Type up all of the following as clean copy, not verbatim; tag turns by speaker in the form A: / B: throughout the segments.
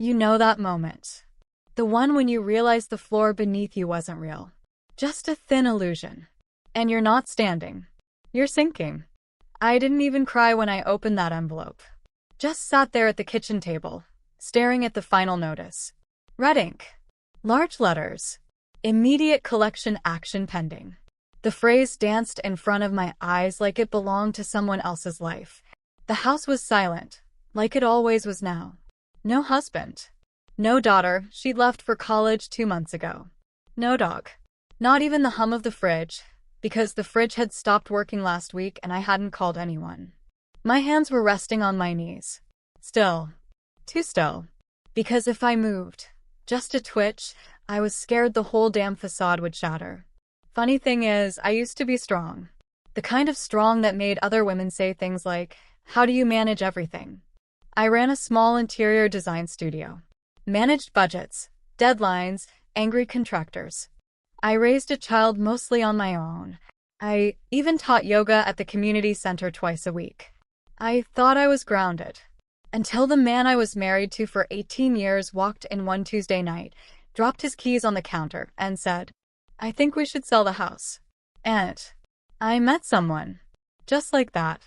A: You know that moment. The one when you realize the floor beneath you wasn't real. Just a thin illusion. And you're not standing. You're sinking. I didn't even cry when I opened that envelope. Just sat there at the kitchen table, staring at the final notice. Red ink. Large letters. Immediate collection action pending. The phrase danced in front of my eyes like it belonged to someone else's life. The house was silent, like it always was now. No husband. No daughter, she'd left for college 2 months ago. No dog. Not even the hum of the fridge, because the fridge had stopped working last week and I hadn't called anyone. My hands were resting on my knees. Still. Too still. Because if I moved, just a twitch, I was scared the whole damn facade would shatter. Funny thing is, I used to be strong. The kind of strong that made other women say things like, "How do you manage everything?" I ran a small interior design studio. Managed budgets, deadlines, angry contractors. I raised a child mostly on my own. I even taught yoga at the community center twice a week. I thought I was grounded. Until the man I was married to for 18 years walked in one Tuesday night, dropped his keys on the counter, and said, "I think we should sell the house." And I met someone. Just like that.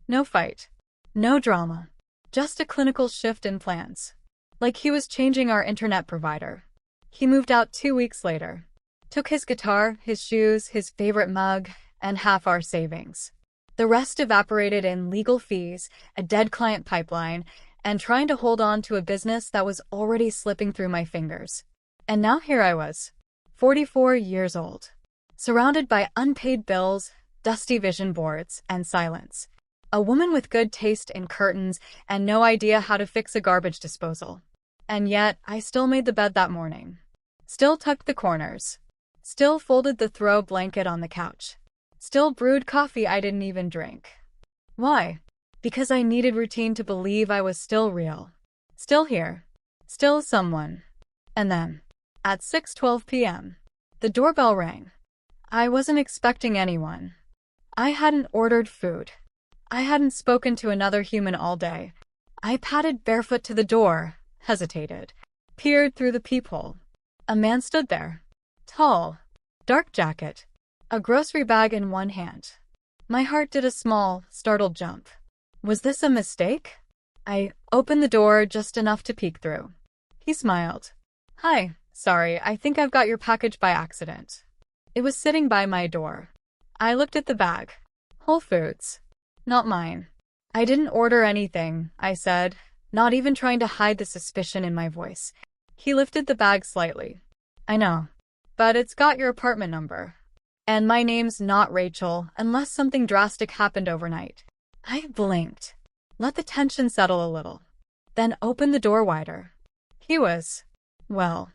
A: No fight. No drama. Just a clinical shift in plans. Like he was changing our internet provider. He moved out 2 weeks later. Took his guitar, his shoes, his favorite mug, and half our savings. The rest evaporated in legal fees, a dead client pipeline, and trying to hold on to a business that was already slipping through my fingers. And now here I was, 44 years old, surrounded by unpaid bills, dusty vision boards, and silence. A woman with good taste in curtains and no idea how to fix a garbage disposal. And yet, I still made the bed that morning. Still tucked the corners. Still folded the throw blanket on the couch. Still brewed coffee I didn't even drink. Why? Because I needed routine to believe I was still real. Still here. Still someone. And then, at 6:12 p.m., the doorbell rang. I wasn't expecting anyone. I hadn't ordered food. I hadn't spoken to another human all day. I padded barefoot to the door, hesitated, peered through the peephole. A man stood there. Tall, dark jacket, a grocery bag in one hand. My heart did a small, startled jump. Was this a mistake? I opened the door just enough to peek through. He smiled. "Hi, sorry, I think I've got your package by accident." It was sitting by my door. I looked at the bag. Whole Foods. Not mine. "I didn't order anything," I said, not even trying to hide the suspicion in my voice. He lifted the bag slightly. "I know. But it's got your apartment number. And my name's not Rachel, unless something drastic happened overnight." I blinked. Let the tension settle a little. Then opened the door wider. He was, well,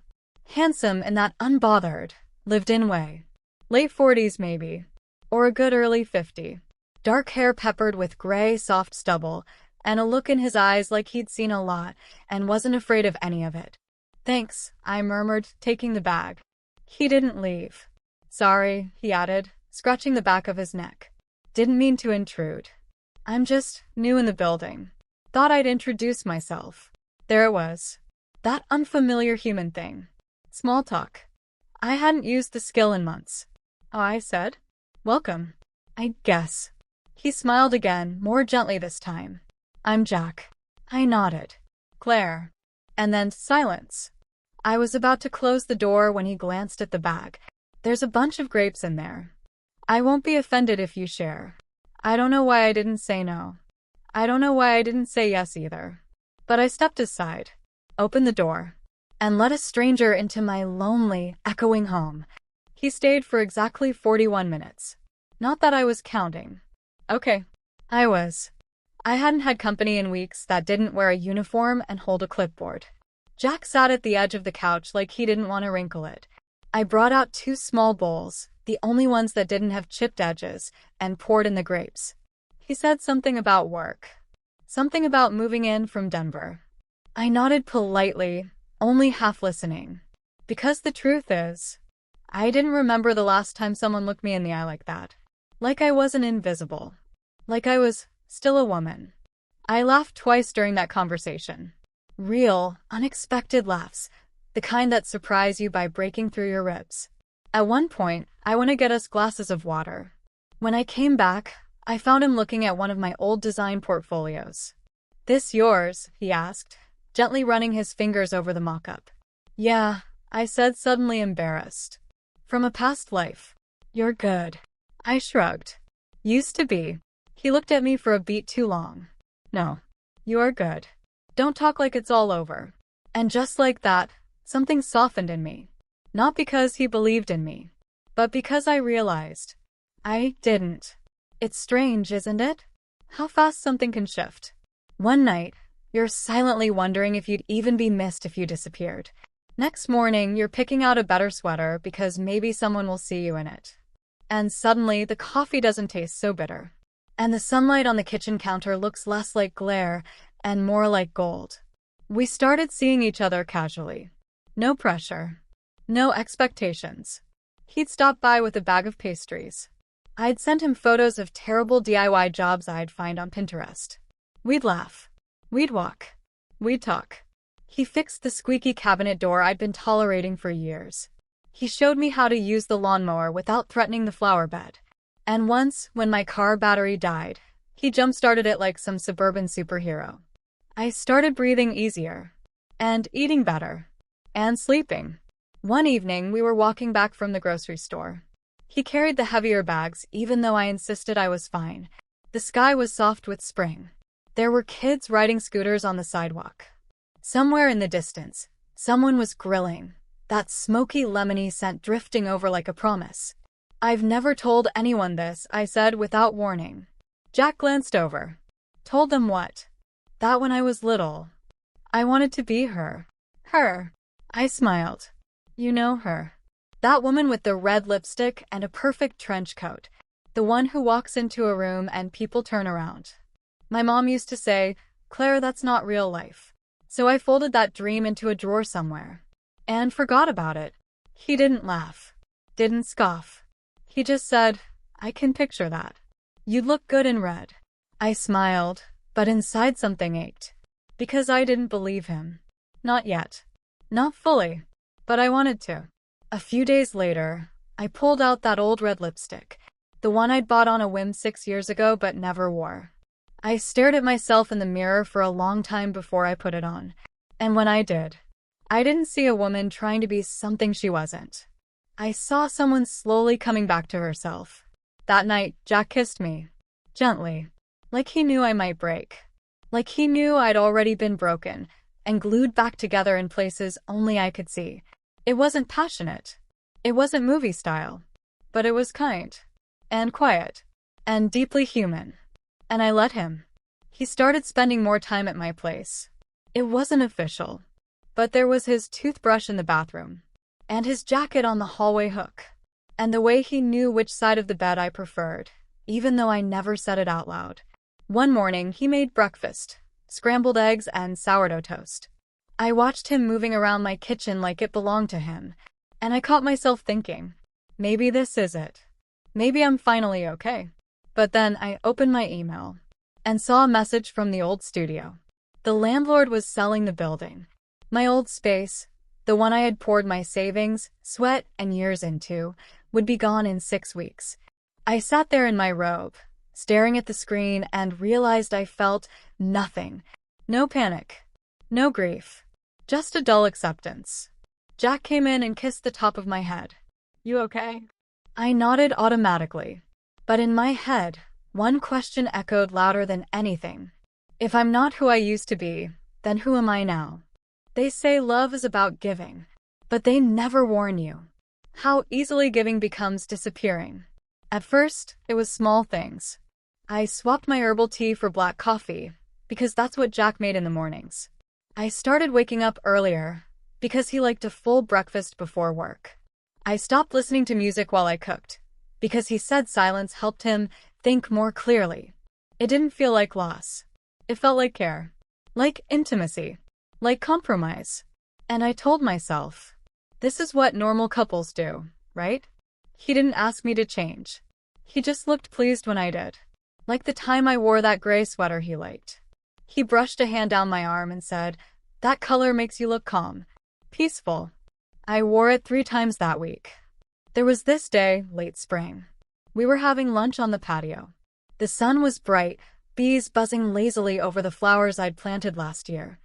A: handsome in that unbothered, lived-in way. Late 40s maybe. Or a good early 50. Dark hair peppered with gray, soft stubble, and a look in his eyes like he'd seen a lot and wasn't afraid of any of it. "Thanks," I murmured, taking the bag. He didn't leave. "Sorry," he added, scratching the back of his neck. "Didn't mean to intrude. I'm just new in the building. Thought I'd introduce myself." There it was. That unfamiliar human thing. Small talk. I hadn't used the skill in months. "Oh," I said. "Welcome, I guess." He smiled again, more gently this time. "I'm Jack." I nodded. "Claire." And then silence. I was about to close the door when he glanced at the bag. "There's a bunch of grapes in there. I won't be offended if you share." I don't know why I didn't say no. I don't know why I didn't say yes either. But I stepped aside, opened the door, and let a stranger into my lonely, echoing home. He stayed for exactly 41 minutes. Not that I was counting. Okay. I was. I hadn't had company in weeks that didn't wear a uniform and hold a clipboard. Jack sat at the edge of the couch like he didn't want to wrinkle it. I brought out 2 small bowls, the only ones that didn't have chipped edges, and poured in the grapes. He said something about work. Something about moving in from Denver. I nodded politely, only half listening. Because the truth is, I didn't remember the last time someone looked me in the eye like that. Like I wasn't invisible. Like I was still a woman. I laughed twice during that conversation. Real, unexpected laughs, the kind that surprise you by breaking through your ribs. At one point, I went to get us glasses of water. When I came back, I found him looking at one of my old design portfolios. "This yours?" he asked, gently running his fingers over the mock-up. "Yeah," I said, suddenly embarrassed. "From a past life." "You're good." I shrugged. "Used to be." He looked at me for a beat too long. "No. You're good. Don't talk like it's all over." And just like that, something softened in me. Not because he believed in me, but because I realized I didn't. It's strange, isn't it? How fast something can shift. One night, you're silently wondering if you'd even be missed if you disappeared. Next morning, you're picking out a better sweater because maybe someone will see you in it. And suddenly, the coffee doesn't taste so bitter. And the sunlight on the kitchen counter looks less like glare and more like gold. We started seeing each other casually. No pressure. No expectations. He'd stop by with a bag of pastries. I'd send him photos of terrible DIY jobs I'd find on Pinterest. We'd laugh. We'd walk. We'd talk. He fixed the squeaky cabinet door I'd been tolerating for years. He showed me how to use the lawnmower without threatening the flower bed. And once, when my car battery died, he jump-started it like some suburban superhero. I started breathing easier. And eating better. And sleeping. One evening, we were walking back from the grocery store. He carried the heavier bags, even though I insisted I was fine. The sky was soft with spring. There were kids riding scooters on the sidewalk. Somewhere in the distance, someone was grilling, that smoky lemony scent drifting over like a promise. "I've never told anyone this," I said without warning. Jack glanced over. "Told them what?" "That when I was little, I wanted to be her." "Her?" I smiled. "You know her. That woman with the red lipstick and a perfect trench coat. The one who walks into a room and people turn around. My mom used to say, 'Claire, that's not real life.' So I folded that dream into a drawer somewhere. And forgot about it." He didn't laugh. Didn't scoff. He just said, "I can picture that. You'd look good in red." I smiled, but inside something ached. Because I didn't believe him. Not yet. Not fully. But I wanted to. A few days later, I pulled out that old red lipstick. The one I'd bought on a whim 6 years ago but never wore. I stared at myself in the mirror for a long time before I put it on. And when I did, I didn't see a woman trying to be something she wasn't. I saw someone slowly coming back to herself. That night, Jack kissed me. Gently. Like he knew I might break. Like he knew I'd already been broken and glued back together in places only I could see. It wasn't passionate. It wasn't movie style. But it was kind. And quiet. And deeply human. And I let him. He started spending more time at my place. It wasn't official. But there was his toothbrush in the bathroom. And his jacket on the hallway hook. And the way he knew which side of the bed I preferred, even though I never said it out loud. One morning, he made breakfast. Scrambled eggs and sourdough toast. I watched him moving around my kitchen like it belonged to him. And I caught myself thinking, maybe this is it. Maybe I'm finally okay. But then I opened my email and saw a message from the old studio. The landlord was selling the building. My old space, the one I had poured my savings, sweat, and years into, would be gone in 6 weeks. I sat there in my robe, staring at the screen, and realized I felt nothing. No panic. No grief. Just a dull acceptance. Jack came in and kissed the top of my head. "You okay?" I nodded automatically. But in my head, one question echoed louder than anything. If I'm not who I used to be, then who am I now? They say love is about giving, but they never warn you how easily giving becomes disappearing. At first, it was small things. I swapped my herbal tea for black coffee, because that's what Jack made in the mornings. I started waking up earlier, because he liked a full breakfast before work. I stopped listening to music while I cooked, because he said silence helped him think more clearly. It didn't feel like loss. It felt like care. Like intimacy. Like compromise. And I told myself, this is what normal couples do, right? He didn't ask me to change. He just looked pleased when I did. Like the time I wore that gray sweater he liked. He brushed a hand down my arm and said, That color makes you look calm. Peaceful. I wore it 3 times that week. There was this day, late spring. We were having lunch on the patio. The sun was bright, bees buzzing lazily over the flowers I'd planted last year.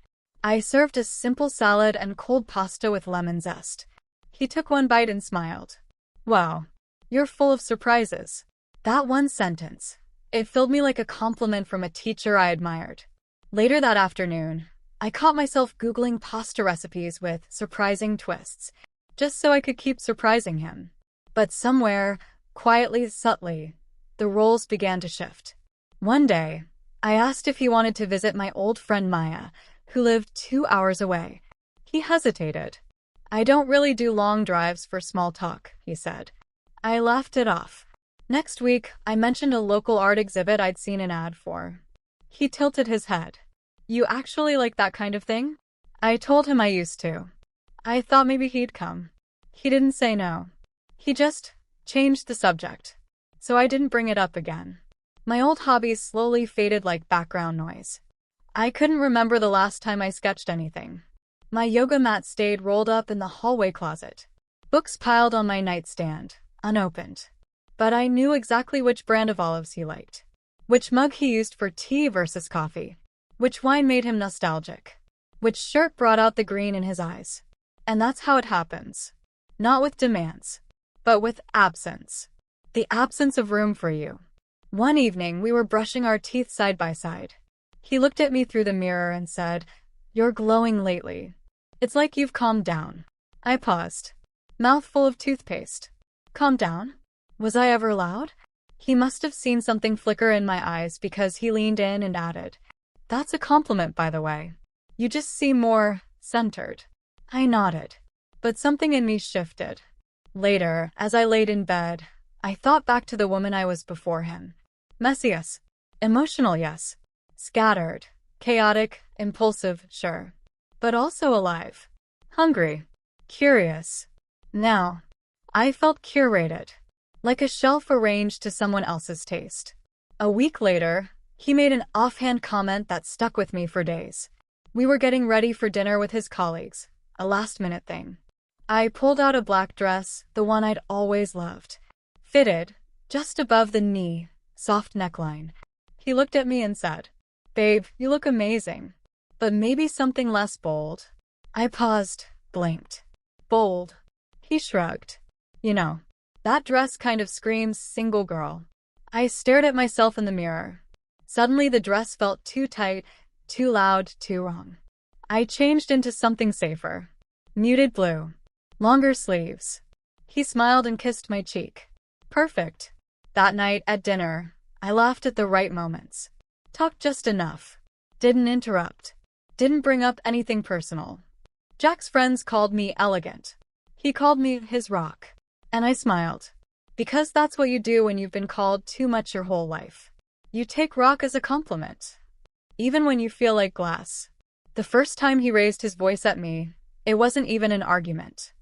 A: I served a simple salad and cold pasta with lemon zest. He took one bite and smiled. Wow, you're full of surprises. That one sentence. It filled me like a compliment from a teacher I admired. Later that afternoon, I caught myself Googling pasta recipes with surprising twists, just so I could keep surprising him. But somewhere, quietly, subtly, the roles began to shift. One day, I asked if he wanted to visit my old friend Maya, who lived 2 hours away. He hesitated. I don't really do long drives for small talk, he said. I laughed it off. Next week, I mentioned a local art exhibit I'd seen an ad for. He tilted his head. You actually like that kind of thing? I told him I used to. I thought maybe he'd come. He didn't say no. He just changed the subject. So I didn't bring it up again. My old hobbies slowly faded like background noise. I couldn't remember the last time I sketched anything. My yoga mat stayed rolled up in the hallway closet. Books piled on my nightstand, unopened. But I knew exactly which brand of olives he liked. Which mug he used for tea versus coffee. Which wine made him nostalgic. Which shirt brought out the green in his eyes. And that's how it happens. Not with demands, but with absence. The absence of room for you. One evening, we were brushing our teeth side by side. He looked at me through the mirror and said, "You're glowing lately. It's like you've calmed down." I paused, mouth full of toothpaste. Calmed down? Was I ever loud? He must have seen something flicker in my eyes because he leaned in and added, "That's a compliment, by the way. You just seem more centered." I nodded, but something in me shifted. Later, as I laid in bed, I thought back to the woman I was before him. Messy, yes. Emotional, yes. Scattered, chaotic, impulsive, sure. But also alive. Hungry. Curious. Now, I felt curated. Like a shelf arranged to someone else's taste. A week later, he made an offhand comment that stuck with me for days. We were getting ready for dinner with his colleagues, a last-minute thing. I pulled out a black dress, the one I'd always loved. Fitted, just above the knee, soft neckline. He looked at me and said, "Babe, you look amazing. But maybe something less bold." I paused, blinked. Bold. He shrugged. You know, that dress kind of screams single girl. I stared at myself in the mirror. Suddenly the dress felt too tight, too loud, too wrong. I changed into something safer. Muted blue. Longer sleeves. He smiled and kissed my cheek. Perfect. That night at dinner, I laughed at the right moments. Talked just enough. Didn't interrupt. Didn't bring up anything personal. Jack's friends called me elegant. He called me his rock. And I smiled. Because that's what you do when you've been called too much your whole life. You take rock as a compliment. Even when you feel like glass. The first time he raised his voice at me, it wasn't even an argument.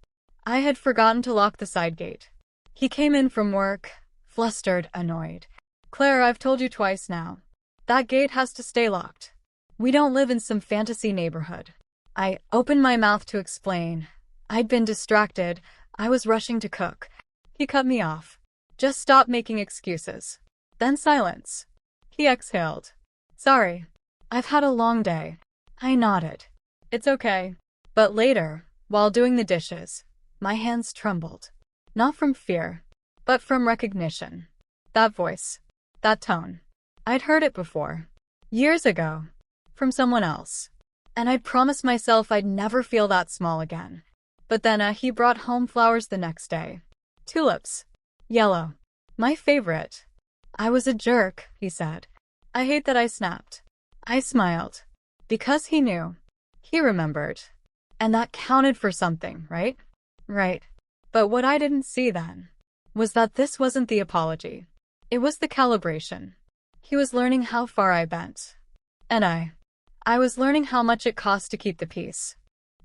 A: I had forgotten to lock the side gate. He came in from work, flustered, annoyed. "Claire, I've told you twice now. That gate has to stay locked. We don't live in some fantasy neighborhood." I opened my mouth to explain. I'd been distracted. I was rushing to cook. He cut me off. "Just stop making excuses." Then silence. He exhaled. "Sorry. I've had a long day." I nodded. "It's okay." But later, while doing the dishes, my hands trembled. Not from fear, but from recognition. That voice. That tone. I'd heard it before. Years ago. From someone else. And I'd promised myself I'd never feel that small again. But then he brought home flowers the next day. Tulips. Yellow. My favorite. "I was a jerk," he said. "I hate that I snapped." I smiled. Because he knew. He remembered. And that counted for something, right? Right. But what I didn't see then was that this wasn't the apology. It was the calibration. He was learning how far I bent. And I was learning how much it cost to keep the peace.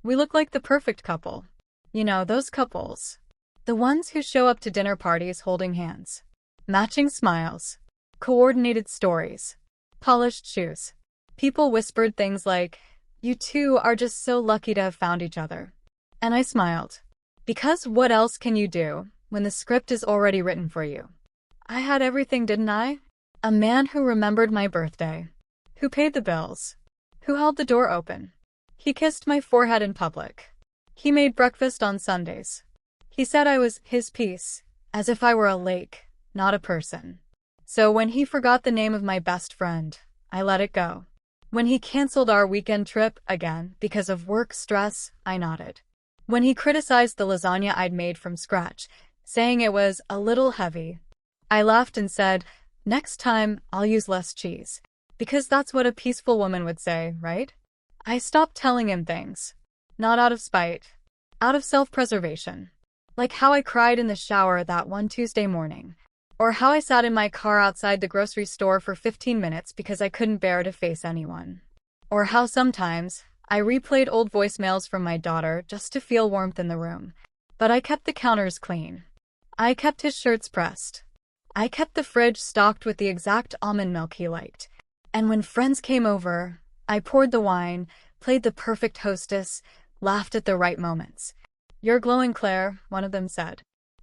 A: We look like the perfect couple. You know, those couples. The ones who show up to dinner parties holding hands. Matching smiles. Coordinated stories. Polished shoes. People whispered things like, You two are just so lucky to have found each other. And I smiled. Because what else can you do when the script is already written for you? I had everything, didn't I? A man who remembered my birthday, who paid the bills, who held the door open. He kissed my forehead in public. He made breakfast on Sundays. He said I was his piece, as if I were a lake, not a person. So when he forgot the name of my best friend, I let it go. When he canceled our weekend trip again because of work stress, I nodded. When he criticized the lasagna I'd made from scratch, saying it was a little heavy, I laughed and said, next time I'll use less cheese. Because that's what a peaceful woman would say, right? I stopped telling him things. Not out of spite. Out of self-preservation. Like how I cried in the shower that one Tuesday morning. Or how I sat in my car outside the grocery store for 15 minutes because I couldn't bear to face anyone. Or how sometimes I replayed old voicemails from my daughter just to feel warmth in the room. But I kept the counters clean. I kept his shirts pressed. I kept the fridge stocked with the exact almond milk he liked. And when friends came over, I poured the wine, played the perfect hostess, laughed at the right moments. You're glowing, Claire, one of them said.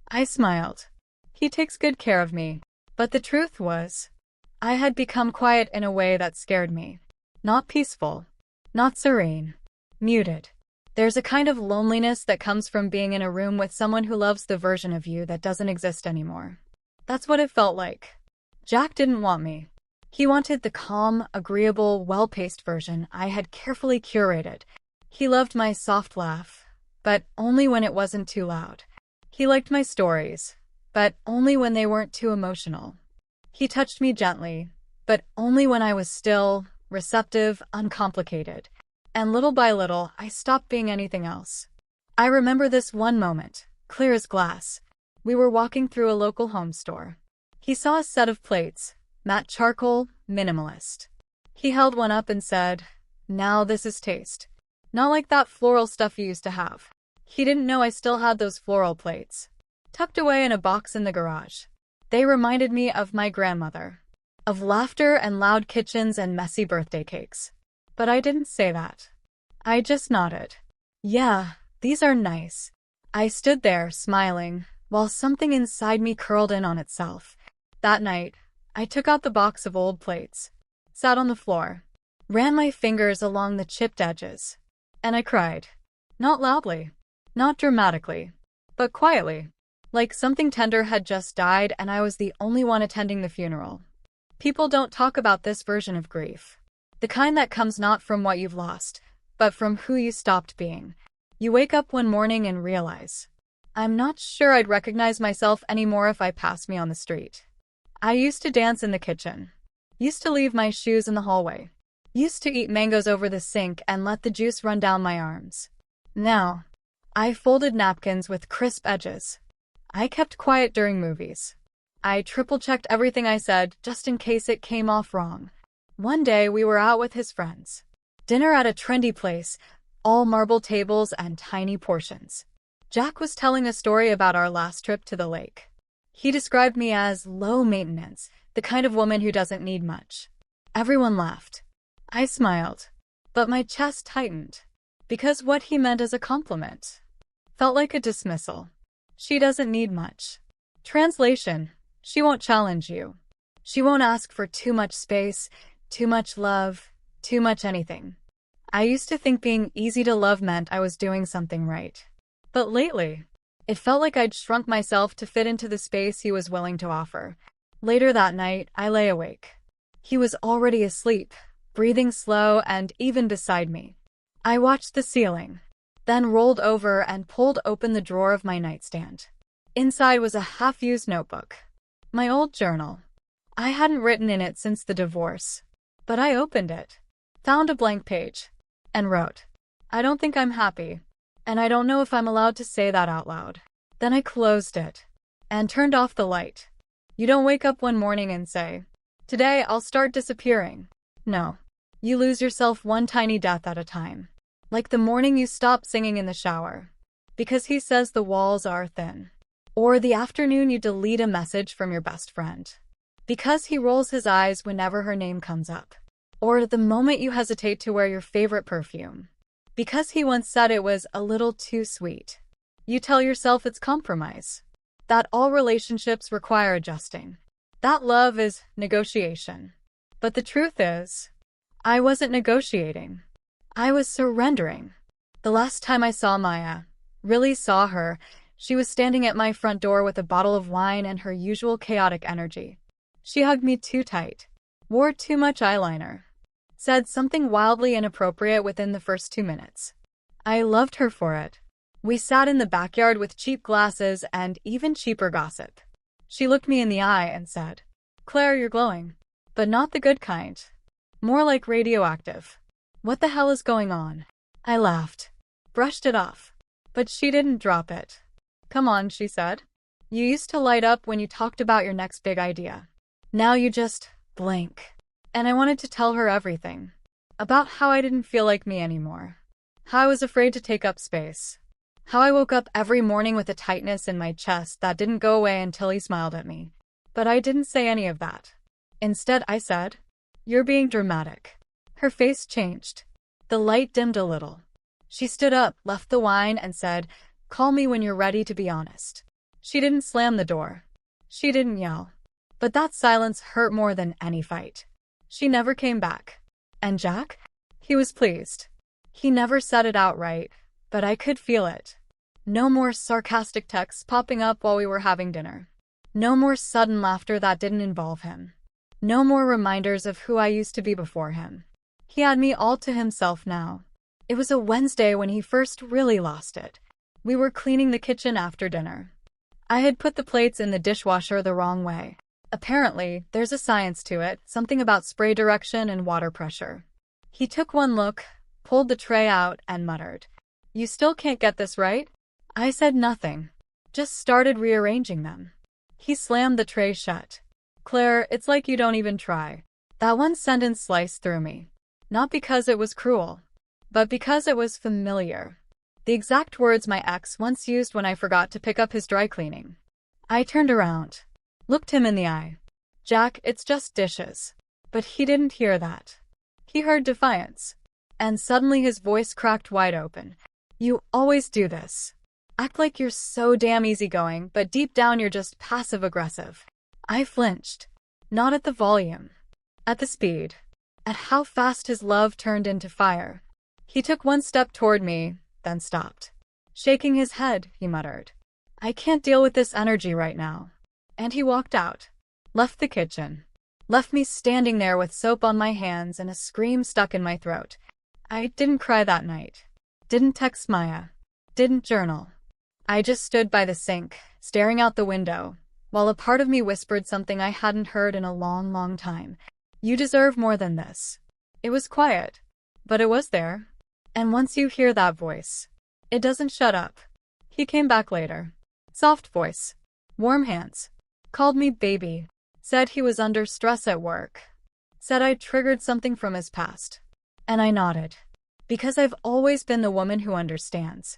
A: I smiled. He takes good care of me. But the truth was, I had become quiet in a way that scared me. Not peaceful. Not serene. Muted. There's a kind of loneliness that comes from being in a room with someone who loves the version of you that doesn't exist anymore. That's what it felt like. Jack didn't want me. He wanted the calm, agreeable, well-paced version I had carefully curated. He loved my soft laugh, but only when it wasn't too loud. He liked my stories, but only when they weren't too emotional. He touched me gently, but only when I was still, receptive, uncomplicated. And little by little, I stopped being anything else. I remember this one moment, clear as glass. We were walking through a local home store. He saw a set of plates, matte charcoal, minimalist. He held one up and said, now this is taste. Not like that floral stuff you used to have. He didn't know I still had those floral plates, tucked away in a box in the garage. They reminded me of my grandmother, of laughter and loud kitchens and messy birthday cakes. But I didn't say that. I just nodded. Yeah, these are nice. I stood there, smiling, while something inside me curled in on itself. That night, I took out the box of old plates, sat on the floor, ran my fingers along the chipped edges, and I cried. Not loudly, not dramatically, but quietly, like something tender had just died and I was the only one attending the funeral. People don't talk about this version of grief. The kind that comes not from what you've lost, but from who you stopped being. You wake up one morning and realize, I'm not sure I'd recognize myself anymore if I passed me on the street. I used to dance in the kitchen. Used to leave my shoes in the hallway. Used to eat mangoes over the sink and let the juice run down my arms. Now, I folded napkins with crisp edges. I kept quiet during movies. I triple-checked everything I said just in case it came off wrong. One day we were out with his friends. Dinner at a trendy place, all marble tables and tiny portions. Jack was telling a story about our last trip to the lake. He described me as low maintenance, the kind of woman who doesn't need much. Everyone laughed. I smiled, but my chest tightened, because what he meant as a compliment felt like a dismissal. She doesn't need much. Translation: she won't challenge you. She won't ask for too much space, too much love, too much anything. I used to think being easy to love meant I was doing something right. But lately, it felt like I'd shrunk myself to fit into the space he was willing to offer. Later that night, I lay awake. He was already asleep, breathing slow and even beside me. I watched the ceiling, then rolled over and pulled open the drawer of my nightstand. Inside was a half-used notebook. My old journal. I hadn't written in it since the divorce. But I opened it, found a blank page, and wrote, I don't think I'm happy, and I don't know if I'm allowed to say that out loud. Then I closed it, and turned off the light. You don't wake up one morning and say, today I'll start disappearing. No. You lose yourself one tiny death at a time. Like the morning you stop singing in the shower, because he says the walls are thin. Or the afternoon you delete a message from your best friend, because he rolls his eyes whenever her name comes up. Or the moment you hesitate to wear your favorite perfume because he once said it was a little too sweet. You tell yourself it's compromise. That all relationships require adjusting. That love is negotiation. But the truth is, I wasn't negotiating. I was surrendering. The last time I saw Maya, really saw her, she was standing at my front door with a bottle of wine and her usual chaotic energy. She hugged me too tight, wore too much eyeliner, said something wildly inappropriate within the first 2 minutes. I loved her for it. We sat in the backyard with cheap glasses and even cheaper gossip. She looked me in the eye and said, "Claire, you're glowing. But not the good kind. More like radioactive. What the hell is going on?" I laughed, brushed it off. But she didn't drop it. "Come on," she said. "You used to light up when you talked about your next big idea. Now you just blank." And I wanted to tell her everything. About how I didn't feel like me anymore. How I was afraid to take up space. How I woke up every morning with a tightness in my chest that didn't go away until he smiled at me. But I didn't say any of that. Instead, I said, "You're being dramatic." Her face changed. The light dimmed a little. She stood up, left the wine, and said, "Call me when you're ready to be honest." She didn't slam the door. She didn't yell. But that silence hurt more than any fight. She never came back. And Jack? He was pleased. He never said it outright, but I could feel it. No more sarcastic texts popping up while we were having dinner. No more sudden laughter that didn't involve him. No more reminders of who I used to be before him. He had me all to himself now. It was a Wednesday when he first really lost it. We were cleaning the kitchen after dinner. I had put the plates in the dishwasher the wrong way. Apparently, there's a science to it, something about spray direction and water pressure. He took one look, pulled the tray out, and muttered, "You still can't get this right?" I said nothing, just started rearranging them. He slammed the tray shut. "Claire, it's like you don't even try." That one sentence sliced through me. Not because it was cruel, but because it was familiar. The exact words my ex once used when I forgot to pick up his dry cleaning. I turned around, looked him in the eye. "Jack, it's just dishes." But he didn't hear that. He heard defiance. And suddenly his voice cracked wide open. "You always do this. Act like you're so damn easygoing, but deep down you're just passive-aggressive." I flinched. Not at the volume. At the speed. At how fast his love turned into fire. He took one step toward me, then stopped. Shaking his head, he muttered, "I can't deal with this energy right now." And he walked out. Left the kitchen. Left me standing there with soap on my hands and a scream stuck in my throat. I didn't cry that night. Didn't text Maya. Didn't journal. I just stood by the sink, staring out the window, while a part of me whispered something I hadn't heard in a long, long time. "You deserve more than this." It was quiet, but it was there. And once you hear that voice, it doesn't shut up. He came back later. Soft voice. Warm hands. Called me baby. Said he was under stress at work. Said I'd triggered something from his past. And I nodded. Because I've always been the woman who understands.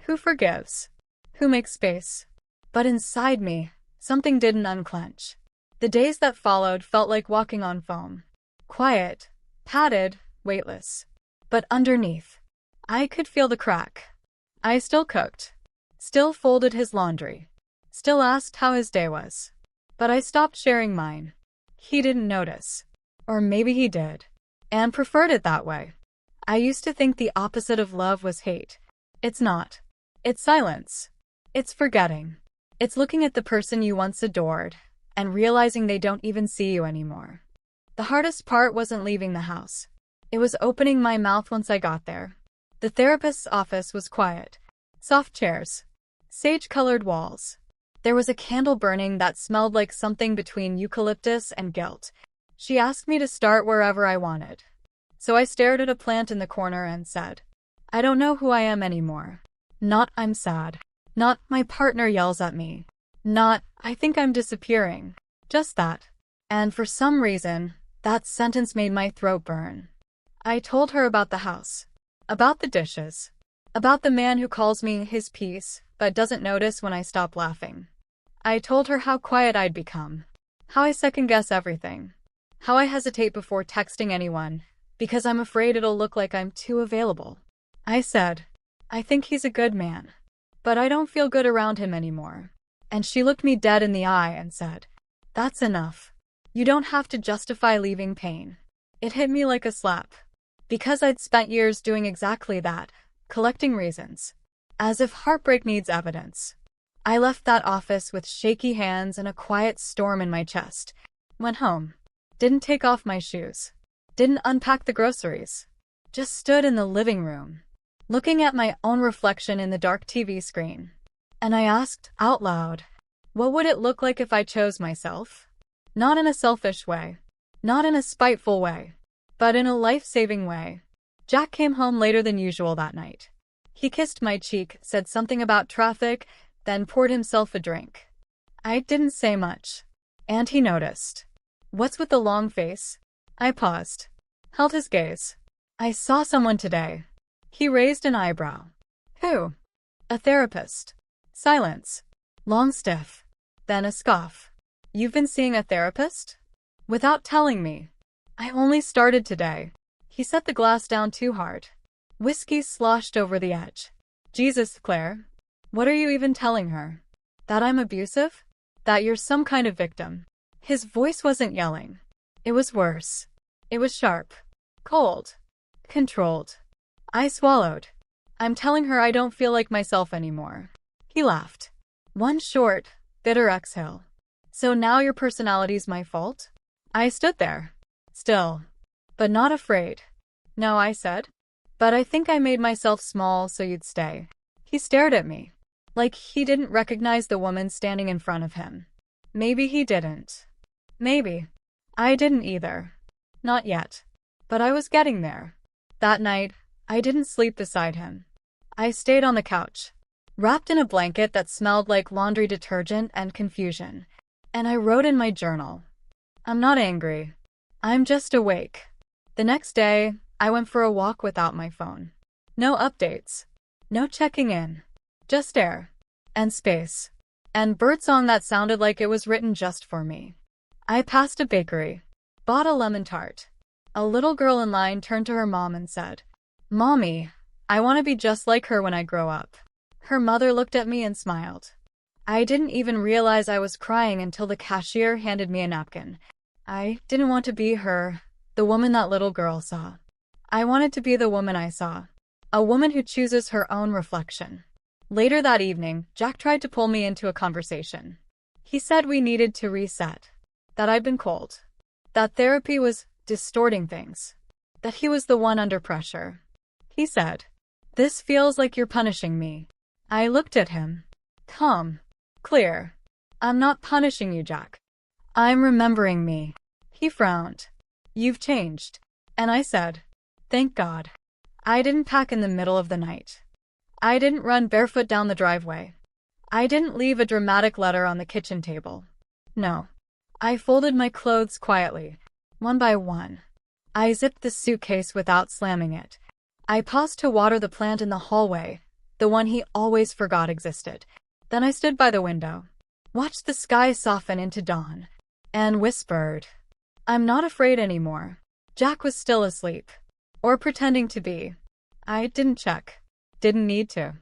A: Who forgives. Who makes space. But inside me, something didn't unclench. The days that followed felt like walking on foam. Quiet, padded, weightless. But underneath, I could feel the crack. I still cooked. Still folded his laundry. Still asked how his day was. But I stopped sharing mine. He didn't notice. Or maybe he did. And preferred it that way. I used to think the opposite of love was hate. It's not. It's silence. It's forgetting. It's looking at the person you once adored and realizing they don't even see you anymore. The hardest part wasn't leaving the house. It was opening my mouth once I got there. The therapist's office was quiet. Soft chairs. Sage-colored walls. There was a candle burning that smelled like something between eucalyptus and guilt. She asked me to start wherever I wanted. So I stared at a plant in the corner and said, "I don't know who I am anymore. Not I'm sad. Not my partner yells at me. Not I think I'm disappearing. Just that." And for some reason, that sentence made my throat burn. I told her about the house. About the dishes. About the man who calls me his piece, but doesn't notice when I stop laughing. I told her how quiet I'd become. How I second-guess everything. How I hesitate before texting anyone, because I'm afraid it'll look like I'm too available. I said, I think he's a good man, but I don't feel good around him anymore. And she looked me dead in the eye and said, that's enough. You don't have to justify leaving pain. It hit me like a slap. Because I'd spent years doing exactly that, collecting reasons. As if heartbreak needs evidence. I left that office with shaky hands and a quiet storm in my chest. Went home. Didn't take off my shoes. Didn't unpack the groceries. Just stood in the living room, looking at my own reflection in the dark TV screen. And I asked, out loud, what would it look like if I chose myself? Not in a selfish way. Not in a spiteful way. But in a life-saving way. Jack came home later than usual that night. He kissed my cheek, said something about traffic, then poured himself a drink. I didn't say much. And he noticed. What's with the long face? I paused. Held his gaze. I saw someone today. He raised an eyebrow. Who? A therapist. Silence. Long stiff. Then a scoff. You've been seeing a therapist? Without telling me. I only started today. He set the glass down too hard. Whiskey sloshed over the edge. Jesus, Claire. What are you even telling her? That I'm abusive? That you're some kind of victim? His voice wasn't yelling. It was worse. It was sharp. Cold. Controlled. I swallowed. I'm telling her I don't feel like myself anymore. He laughed. One short, bitter exhale. So now your personality's my fault? I stood there. Still. But not afraid. No, I said. But I think I made myself small so you'd stay. He stared at me. Like he didn't recognize the woman standing in front of him. Maybe he didn't. Maybe. I didn't either. Not yet. But I was getting there. That night, I didn't sleep beside him. I stayed on the couch, wrapped in a blanket that smelled like laundry detergent and confusion. And I wrote in my journal. I'm not angry. I'm just awake. The next day, I went for a walk without my phone. No updates. No checking in. Just air. And space. And birdsong that sounded like it was written just for me. I passed a bakery. Bought a lemon tart. A little girl in line turned to her mom and said, Mommy, I want to be just like her when I grow up. Her mother looked at me and smiled. I didn't even realize I was crying until the cashier handed me a napkin. I didn't want to be her, the woman that little girl saw. I wanted to be the woman I saw. A woman who chooses her own reflection. Later that evening, Jack tried to pull me into a conversation. He said we needed to reset. That I'd been cold. That therapy was distorting things. That he was the one under pressure. He said, this feels like you're punishing me. I looked at him. Calm. Clear. I'm not punishing you, Jack. I'm remembering me. He frowned. You've changed. And I said, thank God. I didn't pack in the middle of the night. I didn't run barefoot down the driveway. I didn't leave a dramatic letter on the kitchen table. No. I folded my clothes quietly, one by one. I zipped the suitcase without slamming it. I paused to water the plant in the hallway, the one he always forgot existed. Then I stood by the window, watched the sky soften into dawn, and whispered, I'm not afraid anymore. Jack was still asleep. Or pretending to be. I didn't check. Didn't need to.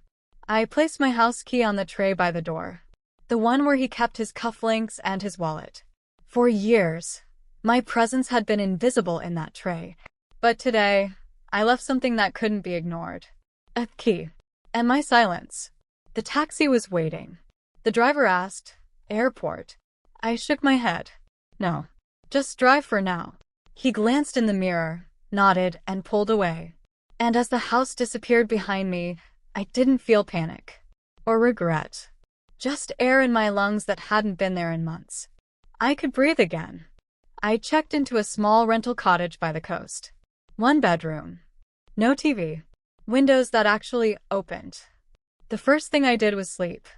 A: I placed my house key on the tray by the door. The one where he kept his cufflinks and his wallet. For years, my presence had been invisible in that tray. But today, I left something that couldn't be ignored. A key. And my silence. The taxi was waiting. The driver asked, Airport. I shook my head. No. Just drive for now. He glanced in the mirror, nodded, and pulled away. And as the house disappeared behind me, I didn't feel panic. Or regret. Just air in my lungs that hadn't been there in months. I could breathe again. I checked into a small rental cottage by the coast. 1 bedroom. No TV. Windows that actually opened. The first thing I did was sleep.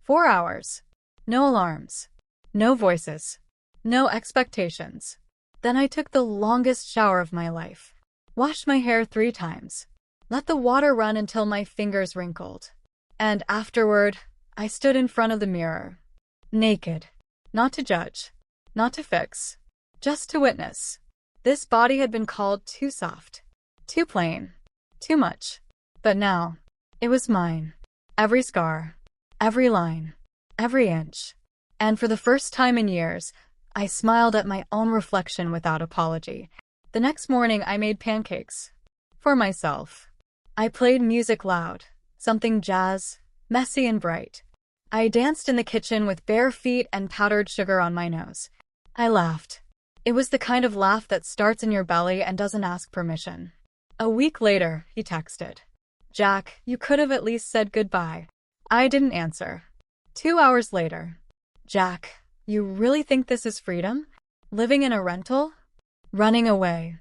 A: 4 hours. No alarms. No voices. No expectations. Then I took the longest shower of my life. Washed my hair 3 times. Let the water run until my fingers wrinkled. And afterward, I stood in front of the mirror. Naked. Not to judge. Not to fix. just to witness. This body had been called too soft, too plain, too much. But now, it was mine. Every scar, every line, every inch. And for the first time in years, I smiled at my own reflection without apology. The next morning, I made pancakes. For myself. I played music loud, something jazz, messy and bright. I danced in the kitchen with bare feet and powdered sugar on my nose. I laughed. It was the kind of laugh that starts in your belly and doesn't ask permission. A week later, he texted. Jack, you could have at least said goodbye. I didn't answer. 2 hours later. Jack, you really think this is freedom? Living in a rental? Running away.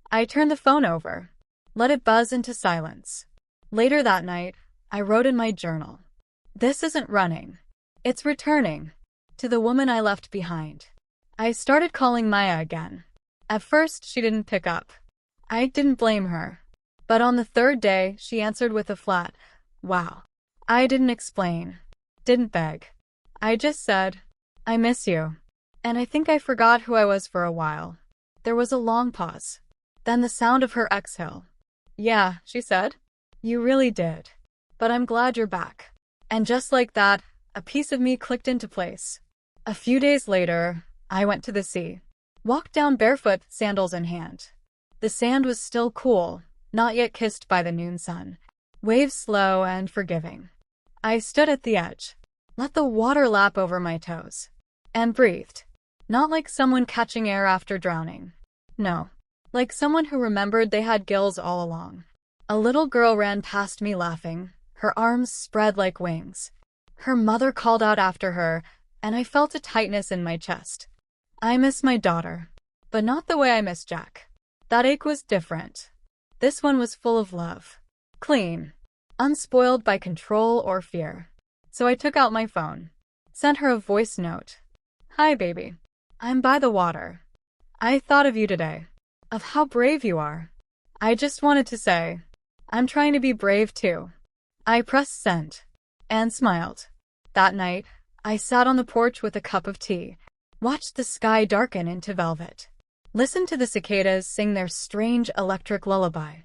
A: I turned the phone over. Let it buzz into silence. Later that night, I wrote in my journal. This isn't running. It's returning. To the woman I left behind. I started calling Maya again. At first, she didn't pick up. I didn't blame her. But on the third day, she answered with a flat, wow. I didn't explain. Didn't beg. I just said, I miss you. And I think I forgot who I was for a while. There was a long pause. Then the sound of her exhale. Yeah, she said. You really did. But I'm glad you're back. And just like that, a piece of me clicked into place. A few days later, I went to the sea. Walked down barefoot, sandals in hand. The sand was still cool, not yet kissed by the noon sun. Waves slow and forgiving. I stood at the edge. Let the water lap over my toes. And breathed. Not like someone catching air after drowning. No. Like someone who remembered they had gills all along. A little girl ran past me laughing, her arms spread like wings. Her mother called out after her, and I felt a tightness in my chest. I miss my daughter, but not the way I miss Jack. That ache was different. This one was full of love. Clean. Unspoiled by control or fear. So I took out my phone. Sent her a voice note. Hi, baby. I'm by the water. I thought of you today. Of how brave you are. I just wanted to say, I'm trying to be brave too. I pressed send. And smiled. That night, I sat on the porch with a cup of tea. Watched the sky darken into velvet. Listened to the cicadas sing their strange electric lullaby.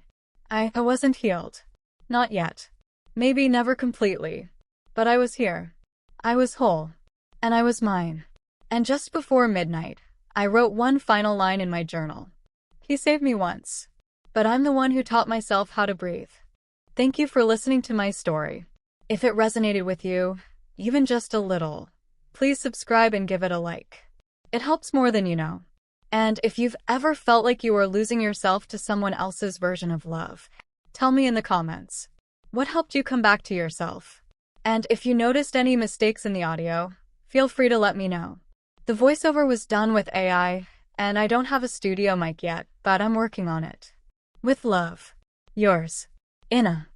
A: I wasn't healed. Not yet. Maybe never completely. But I was here. I was whole. And I was mine. And just before midnight, I wrote one final line in my journal. He saved me once. But I'm the one who taught myself how to breathe. Thank you for listening to my story. If it resonated with you, even just a little, please subscribe and give it a like. It helps more than you know. And if you've ever felt like you were losing yourself to someone else's version of love, tell me in the comments. What helped you come back to yourself? And if you noticed any mistakes in the audio, feel free to let me know. The voiceover was done with AI, and I don't have a studio mic yet, but I'm working on it. With love. Yours, Inna.